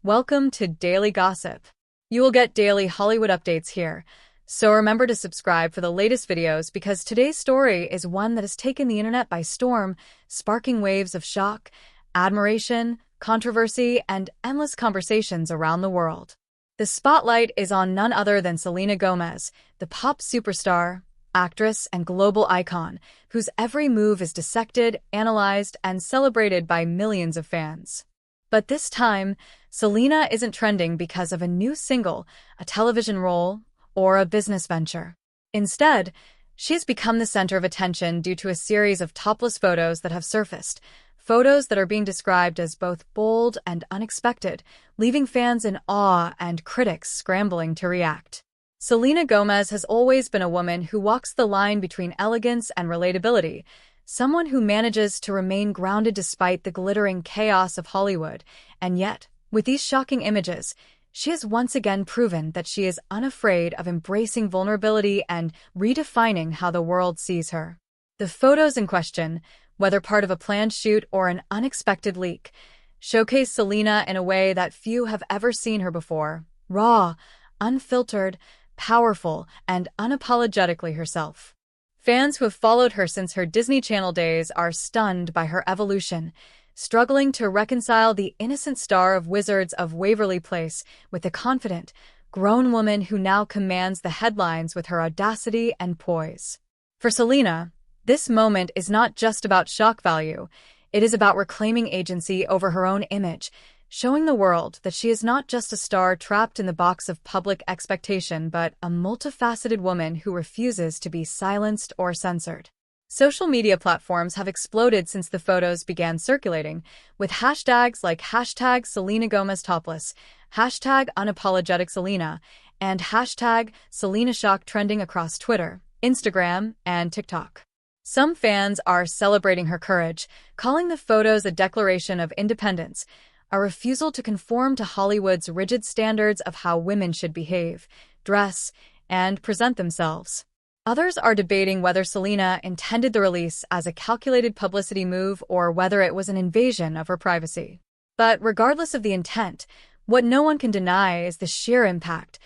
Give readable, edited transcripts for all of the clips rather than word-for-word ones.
Welcome to Daily Gossip. You will get daily Hollywood updates here, so remember to subscribe for the latest videos because today's story is one that has taken the internet by storm, sparking waves of shock, admiration, controversy, and endless conversations around the world. The spotlight is on none other than Selena Gomez, the pop superstar, actress, and global icon, whose every move is dissected, analyzed, and celebrated by millions of fans. But this time, Selena isn't trending because of a new single, a television role, or a business venture. Instead, she has become the center of attention due to a series of topless photos that have surfaced, photos that are being described as both bold and unexpected, leaving fans in awe and critics scrambling to react. Selena Gomez has always been a woman who walks the line between elegance and relatability, someone who manages to remain grounded despite the glittering chaos of Hollywood. And yet, with these shocking images, she has once again proven that she is unafraid of embracing vulnerability and redefining how the world sees her. The photos in question, whether part of a planned shoot or an unexpected leak, showcase Selena in a way that few have ever seen her before: raw, unfiltered, powerful, and unapologetically herself. Fans who have followed her since her Disney Channel days are stunned by her evolution, struggling to reconcile the innocent star of Wizards of Waverly Place with the confident, grown woman who now commands the headlines with her audacity and poise. For Selena, this moment is not just about shock value, it is about reclaiming agency over her own image, showing the world that she is not just a star trapped in the box of public expectation but a multifaceted woman who refuses to be silenced or censored. Social media platforms have exploded since the photos began circulating, with hashtags like hashtag Selena Gomez Topless, hashtag Unapologetic Selena, and hashtag Selena Shock trending across Twitter, Instagram, and TikTok. Some fans are celebrating her courage, calling the photos a declaration of independence, a refusal to conform to Hollywood's rigid standards of how women should behave, dress, and present themselves. Others are debating whether Selena intended the release as a calculated publicity move or whether it was an invasion of her privacy. But regardless of the intent, what no one can deny is the sheer impact.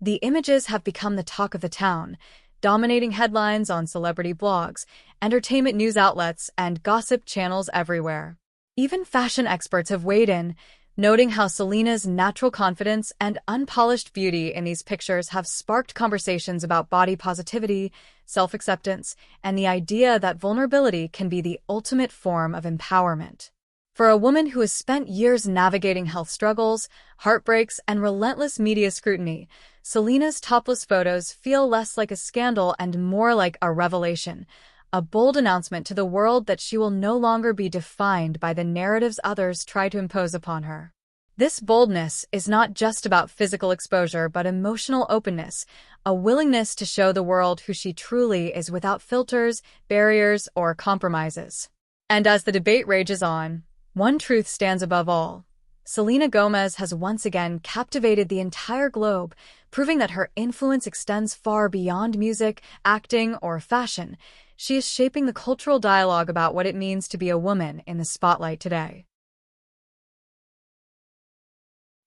The images have become the talk of the town, dominating headlines on celebrity blogs, entertainment news outlets, and gossip channels everywhere. Even fashion experts have weighed in, noting how Selena's natural confidence and unpolished beauty in these pictures have sparked conversations about body positivity, self-acceptance, and the idea that vulnerability can be the ultimate form of empowerment. For a woman who has spent years navigating health struggles, heartbreaks, and relentless media scrutiny, Selena's topless photos feel less like a scandal and more like a revelation, a bold announcement to the world that she will no longer be defined by the narratives others try to impose upon her. This boldness is not just about physical exposure but emotional openness, a willingness to show the world who she truly is without filters, barriers, or compromises. And as the debate rages on, one truth stands above all. Selena Gomez has once again captivated the entire globe, proving that her influence extends far beyond music, acting, or fashion. She is shaping the cultural dialogue about what it means to be a woman in the spotlight today.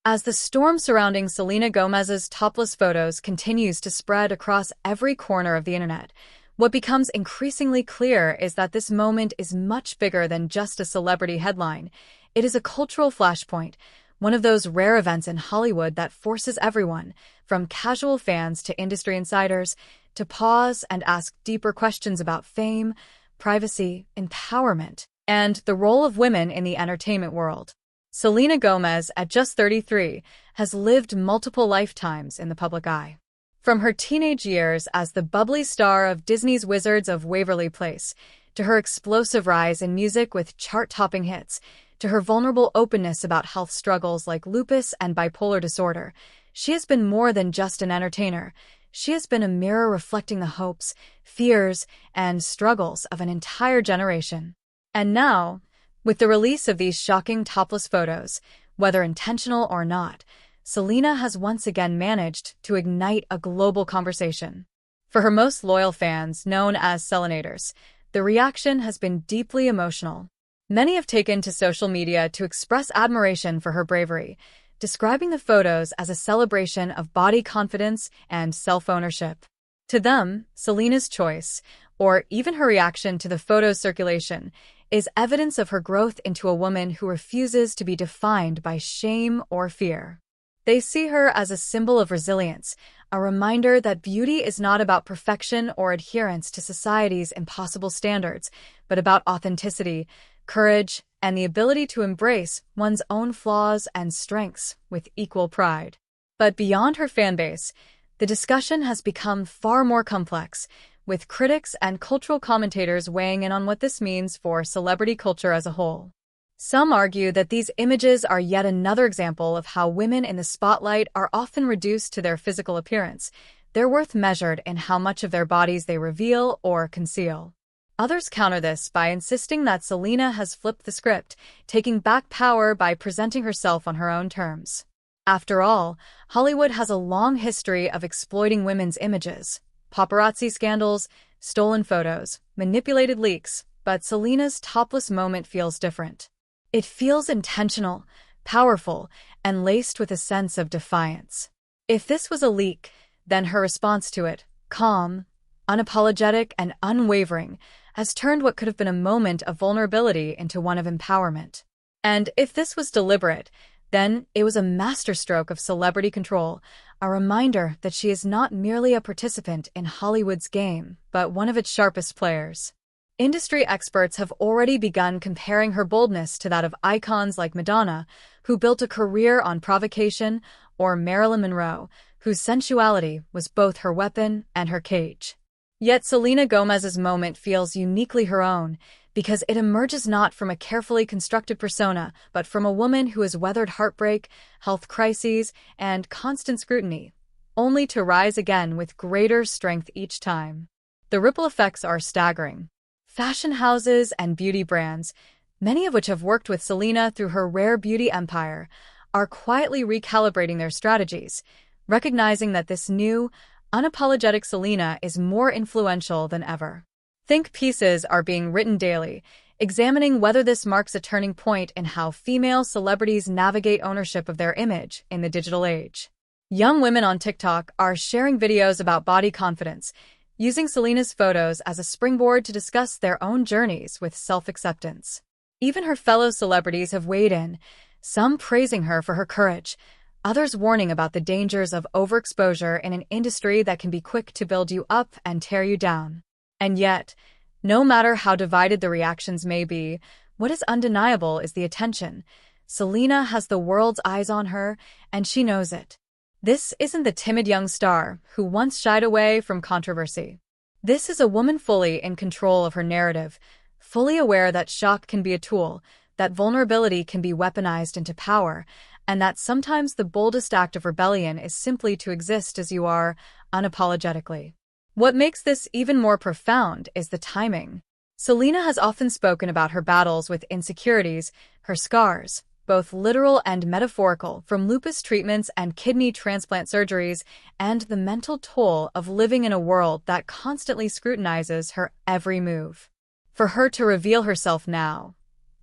As the storm surrounding Selena Gomez's topless photos continues to spread across every corner of the internet, what becomes increasingly clear is that this moment is much bigger than just a celebrity headline. It is a cultural flashpoint, one of those rare events in Hollywood that forces everyone, from casual fans to industry insiders, to pause and ask deeper questions about fame, privacy, empowerment, and the role of women in the entertainment world. Selena Gomez, at just 33, has lived multiple lifetimes in the public eye. From her teenage years as the bubbly star of Disney's Wizards of Waverly Place, to her explosive rise in music with chart-topping hits, to her vulnerable openness about health struggles like lupus and bipolar disorder, she has been more than just an entertainer. She has been a mirror reflecting the hopes, fears, and struggles of an entire generation. And now, with the release of these shocking topless photos, whether intentional or not, Selena has once again managed to ignite a global conversation. For her most loyal fans, known as Selenators, the reaction has been deeply emotional. Many have taken to social media to express admiration for her bravery, describing the photos as a celebration of body confidence and self-ownership. To them, Selena's choice, or even her reaction to the photo's circulation, is evidence of her growth into a woman who refuses to be defined by shame or fear. They see her as a symbol of resilience, a reminder that beauty is not about perfection or adherence to society's impossible standards, but about authenticity, courage, and the ability to embrace one's own flaws and strengths with equal pride. But beyond her fanbase, the discussion has become far more complex, with critics and cultural commentators weighing in on what this means for celebrity culture as a whole. Some argue that these images are yet another example of how women in the spotlight are often reduced to their physical appearance, their worth measured in how much of their bodies they reveal or conceal. Others counter this by insisting that Selena has flipped the script, taking back power by presenting herself on her own terms. After all, Hollywood has a long history of exploiting women's images. Paparazzi scandals, stolen photos, manipulated leaks, but Selena's topless moment feels different. It feels intentional, powerful, and laced with a sense of defiance. If this was a leak, then her response to it, calm, unapologetic, and unwavering, has turned what could have been a moment of vulnerability into one of empowerment. And if this was deliberate, then it was a masterstroke of celebrity control, a reminder that she is not merely a participant in Hollywood's game, but one of its sharpest players. Industry experts have already begun comparing her boldness to that of icons like Madonna, who built a career on provocation, or Marilyn Monroe, whose sensuality was both her weapon and her cage. Yet Selena Gomez's moment feels uniquely her own, because it emerges not from a carefully constructed persona, but from a woman who has weathered heartbreak, health crises, and constant scrutiny, only to rise again with greater strength each time. The ripple effects are staggering. Fashion houses and beauty brands, many of which have worked with Selena through her rare beauty empire, are quietly recalibrating their strategies, recognizing that this new, unapologetic Selena is more influential than ever. Think pieces are being written daily, examining whether this marks a turning point in how female celebrities navigate ownership of their image in the digital age. Young women on TikTok are sharing videos about body confidence, using Selena's photos as a springboard to discuss their own journeys with self-acceptance. Even her fellow celebrities have weighed in, some praising her for her courage, others warning about the dangers of overexposure in an industry that can be quick to build you up and tear you down. And yet, no matter how divided the reactions may be, what is undeniable is the attention. Selena has the world's eyes on her, and she knows it. This isn't the timid young star who once shied away from controversy. This is a woman fully in control of her narrative, fully aware that shock can be a tool, that vulnerability can be weaponized into power, and that sometimes the boldest act of rebellion is simply to exist as you are, unapologetically. What makes this even more profound is the timing. Selena has often spoken about her battles with insecurities, her scars, both literal and metaphorical, from lupus treatments and kidney transplant surgeries, and the mental toll of living in a world that constantly scrutinizes her every move. For her to reveal herself now,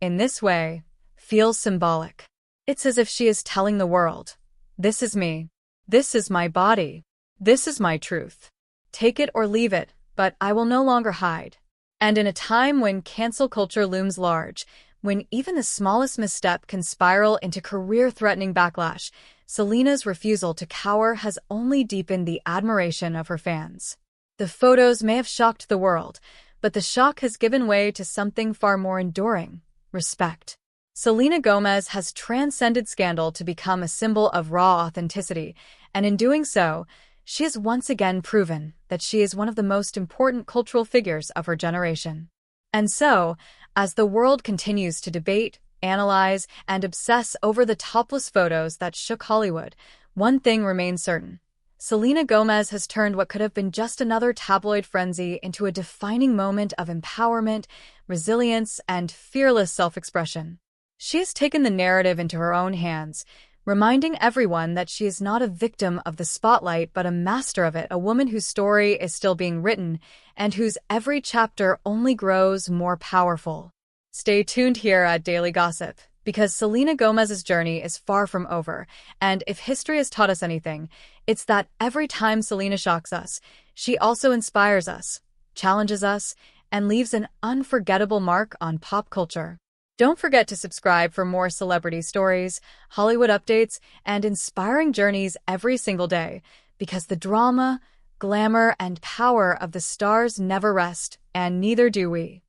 in this way, feels symbolic. It's as if she is telling the world, "This is me. This is my body. This is my truth. Take it or leave it, but I will no longer hide." And in a time when cancel culture looms large, when even the smallest misstep can spiral into career-threatening backlash, Selena's refusal to cower has only deepened the admiration of her fans. The photos may have shocked the world, but the shock has given way to something far more enduring: respect. Selena Gomez has transcended scandal to become a symbol of raw authenticity, and in doing so, she has once again proven that she is one of the most important cultural figures of her generation. And so, as the world continues to debate, analyze, and obsess over the topless photos that shook Hollywood, one thing remains certain. Selena Gomez has turned what could have been just another tabloid frenzy into a defining moment of empowerment, resilience, and fearless self-expression. She has taken the narrative into her own hands, reminding everyone that she is not a victim of the spotlight but a master of it, a woman whose story is still being written and whose every chapter only grows more powerful. Stay tuned here at Daily Gossip, because Selena Gomez's journey is far from over, and if history has taught us anything, it's that every time Selena shocks us, she also inspires us, challenges us, and leaves an unforgettable mark on pop culture. Don't forget to subscribe for more celebrity stories, Hollywood updates, and inspiring journeys every single day, because the drama, glamour, and power of the stars never rest, and neither do we.